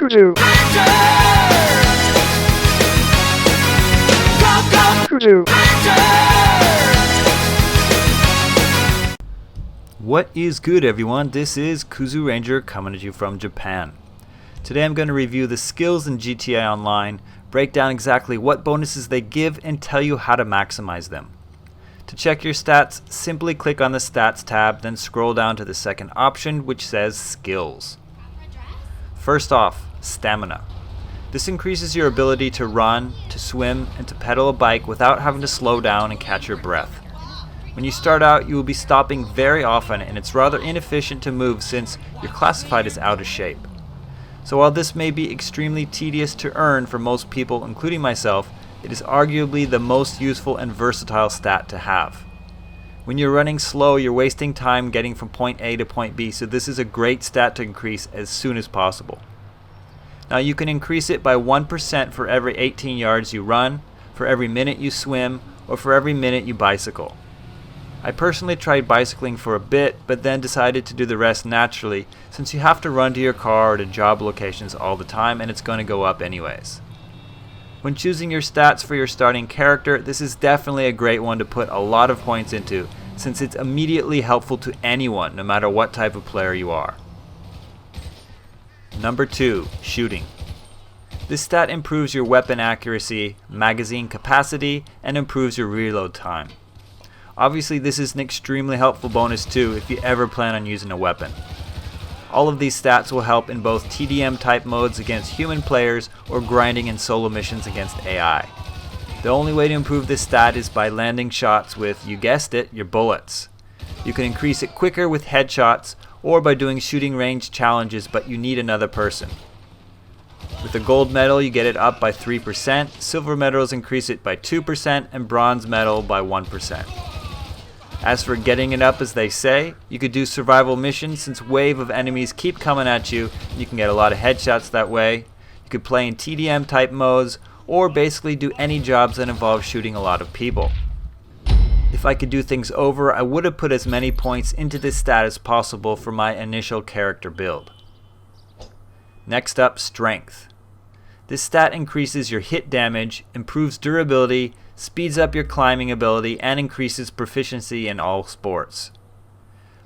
Kuzu. Kuzu. What is good, everyone? This is Kuzu Ranger coming at you from Japan. Today I'm going to review the skills in GTA Online, break down exactly what bonuses they give, and tell you how to maximize them. To check your stats, simply click on the Stats tab, then scroll down to the second option, which says Skills. First off, Stamina. This increases your ability to run, to swim, and to pedal a bike without having to slow down and catch your breath. When you start out, you will be stopping very often, and it's rather inefficient to move since you're classified as out of shape. So while this may be extremely tedious to earn for most people, including myself, it is arguably the most useful and versatile stat to have. When you're running slow, you're wasting time getting from point A to point B, so this is a great stat to increase as soon as possible. Now you can increase it by 1% for every 18 yards you run, for every minute you swim, or for every minute you bicycle. I personally tried bicycling for a bit, but then decided to do the rest naturally, since you have to run to your car or to job locations all the time and it's going to go up anyways. When choosing your stats for your starting character, this is definitely a great one to put a lot of points into, since it's immediately helpful to anyone, no matter what type of player you are. Number 2, Shooting. This stat improves your weapon accuracy, magazine capacity, and improves your reload time. Obviously, this is an extremely helpful bonus too if you ever plan on using a weapon. All of these stats will help in both TDM type modes against human players or grinding in solo missions against AI. The only way to improve this stat is by landing shots with, you guessed it, your bullets. You can increase it quicker with headshots or by doing shooting range challenges, but you need another person. With a gold medal you get it up by 3%, silver medals increase it by 2%, and bronze medal by 1%. As for getting it up, as they say, you could do survival missions since wave of enemies keep coming at you, and you can get a lot of headshots that way. You could play in TDM type modes, or basically do any jobs that involve shooting a lot of people. If I could do things over, I would have put as many points into this stat as possible for my initial character build. Next up, Strength. This stat increases your hit damage, improves durability, speeds up your climbing ability, and increases proficiency in all sports.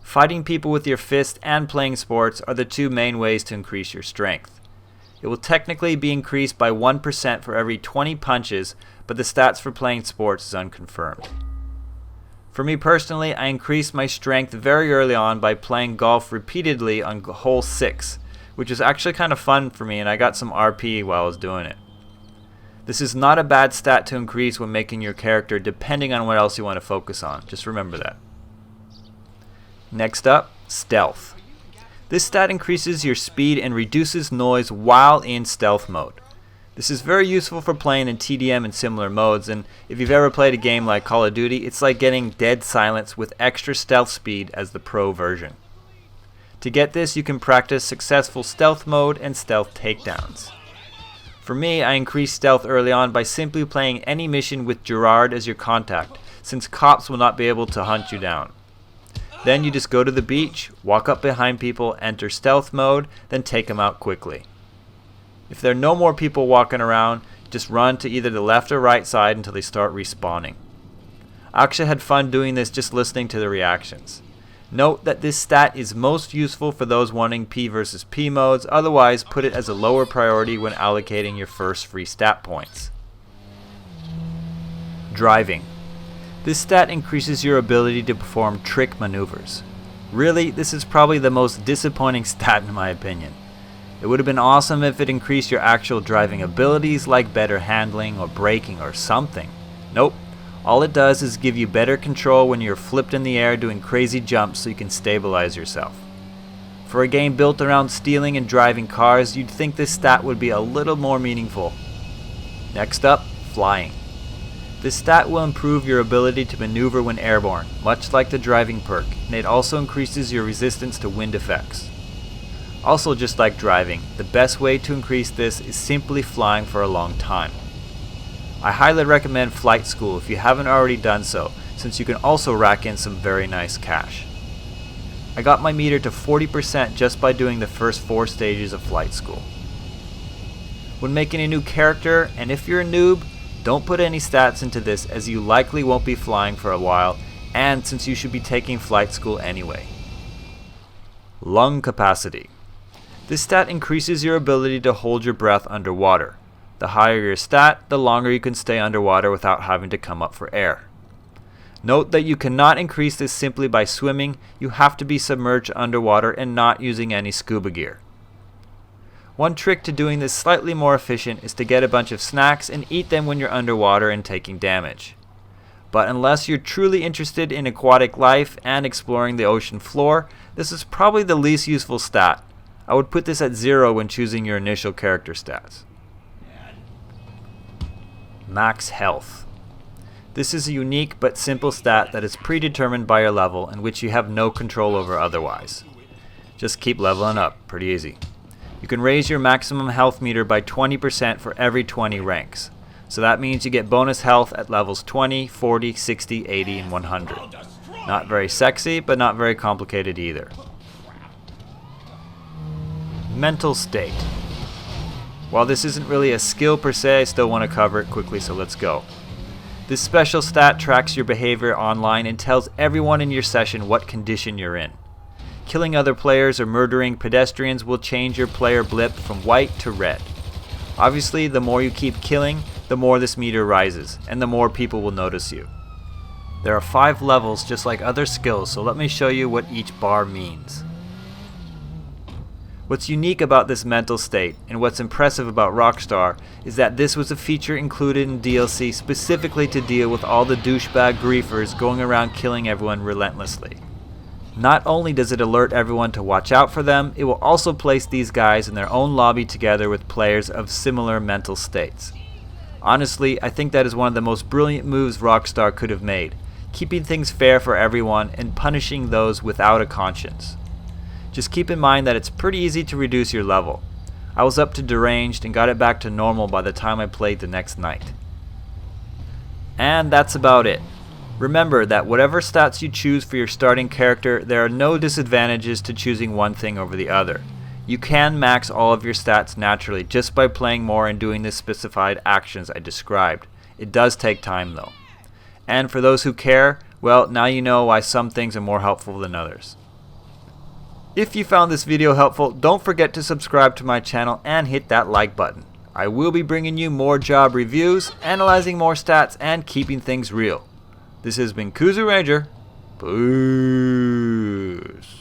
Fighting people with your fist and playing sports are the two main ways to increase your strength. It will technically be increased by 1% for every 20 punches, but the stats for playing sports is unconfirmed. For me personally, I increased my strength very early on by playing golf repeatedly on hole 6, which was actually kind of fun for me, and I got some RP while I was doing it. This is not a bad stat to increase when making your character depending on what else you want to focus on. Just remember that. Next up, Stealth. This stat increases your speed and reduces noise while in stealth mode. This is very useful for playing in TDM and similar modes, and if you've ever played a game like Call of Duty, it's like getting dead silence with extra stealth speed as the pro version. To get this, you can practice successful stealth mode and stealth takedowns. For me, I increased stealth early on by simply playing any mission with Gerard as your contact, since cops will not be able to hunt you down. Then you just go to the beach, walk up behind people, enter stealth mode, then take them out quickly. If there are no more people walking around, just run to either the left or right side until they start respawning. I actually had fun doing this just listening to the reactions. Note that this stat is most useful for those wanting P versus P modes, otherwise put it as a lower priority when allocating your first free stat points. Driving. This stat increases your ability to perform trick maneuvers. Really, this is probably the most disappointing stat in my opinion. It would have been awesome if it increased your actual driving abilities like better handling or braking or something. Nope. All it does is give you better control when you're flipped in the air doing crazy jumps so you can stabilize yourself. For a game built around stealing and driving cars, you'd think this stat would be a little more meaningful. Next up, Flying. This stat will improve your ability to maneuver when airborne, much like the driving perk, and it also increases your resistance to wind effects. Also, just like driving, the best way to increase this is simply flying for a long time. I highly recommend Flight School if you haven't already done so, since you can also rack in some very nice cash. I got my meter to 40% just by doing the first 4 stages of Flight School. When making a new character, and if you're a noob, don't put any stats into this as you likely won't be flying for a while, and since you should be taking flight school anyway. Lung capacity. This stat increases your ability to hold your breath underwater. The higher your stat, the longer you can stay underwater without having to come up for air. Note that you cannot increase this simply by swimming. You have to be submerged underwater and not using any scuba gear. One trick to doing this slightly more efficient is to get a bunch of snacks and eat them when you're underwater and taking damage. But unless you're truly interested in aquatic life and exploring the ocean floor, this is probably the least useful stat. I would put this at 0 when choosing your initial character stats. Max health. This is a unique but simple stat that is predetermined by your level and which you have no control over otherwise. Just keep leveling up, pretty easy. You can raise your maximum health meter by 20% for every 20 ranks. So that means you get bonus health at levels 20, 40, 60, 80, and 100. Not very sexy, but not very complicated either. Mental state. While this isn't really a skill per se, I still want to cover it quickly, so let's go. This special stat tracks your behavior online and tells everyone in your session what condition you're in. Killing other players or murdering pedestrians will change your player blip from white to red. Obviously, the more you keep killing, the more this meter rises, and the more people will notice you. There are 5 levels just like other skills, so let me show you what each bar means. What's unique about this mental state, and what's impressive about Rockstar, is that this was a feature included in DLC specifically to deal with all the douchebag griefers going around killing everyone relentlessly. Not only does it alert everyone to watch out for them, it will also place these guys in their own lobby together with players of similar mental states. Honestly, I think that is one of the most brilliant moves Rockstar could have made, keeping things fair for everyone and punishing those without a conscience. Just keep in mind that it's pretty easy to reduce your level. I was up to deranged and got it back to normal by the time I played the next night. And that's about it. Remember that whatever stats you choose for your starting character, there are no disadvantages to choosing one thing over the other. You can max all of your stats naturally just by playing more and doing the specified actions I described. It does take time though. And for those who care, well, now you know why some things are more helpful than others. If you found this video helpful, don't forget to subscribe to my channel and hit that like button. I will be bringing you more job reviews, analyzing more stats, and keeping things real. This has been Kuzu Ranger. Peace.